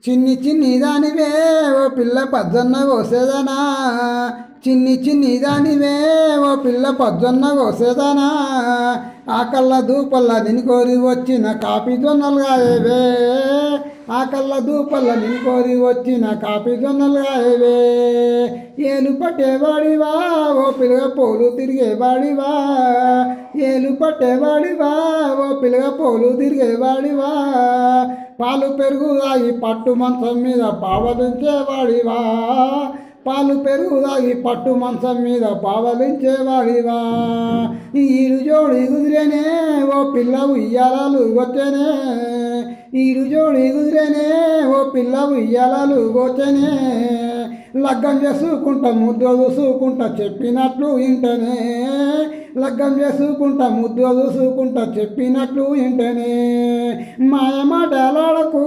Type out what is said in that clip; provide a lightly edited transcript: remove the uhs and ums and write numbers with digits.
చిన్ని చిన్ని దానివే ఓ పిల్ల పజ్జొన్న కోసేదానా, చిన్ని దానివే ఓ పిల్ల పజ్జొన్న కోసేదానా, ఆకల్ల దూపల్ల నిన్ను కోరి వచ్చిన కాపీ జొన్నలు గాయవే, ఆకల్ల దూపల్ల నిన్ను కోరి వచ్చిన కాపీ జొన్నలు గాయవే. ఏలు పట్టేవాడివా ఓ పిల్లగా పోలు తిరిగేవాడివా, ఏలు పట్టేవాడివా ఓ పిల్లగా పోలు తిరిగేవాడివా, పాలు పెరుగు తాగి పట్టు మంచం మీద పావలించేవాడివా, పాలు పెరుగు తాగి పట్టు మంచం మీద పావలించేవాడివా. ఈడు జోడి కుదిరేనే ఓ పిల్ల ఉయ్యాలలు గొచ్చెనే, ఈడు జోడి కుదిరేనే ఓ పిల్ల ఉయ్యాలలు గొచ్చెనే, లగ్గం చేసుకుంటా ముద్దు చూసుకుంటా చెప్పినట్లు ఇంటనే, లగ్గం చేసుకుంటా ముద్దు చూసుకుంటా చెప్పినట్లు ఇంటనే. మాయమాటలాడకు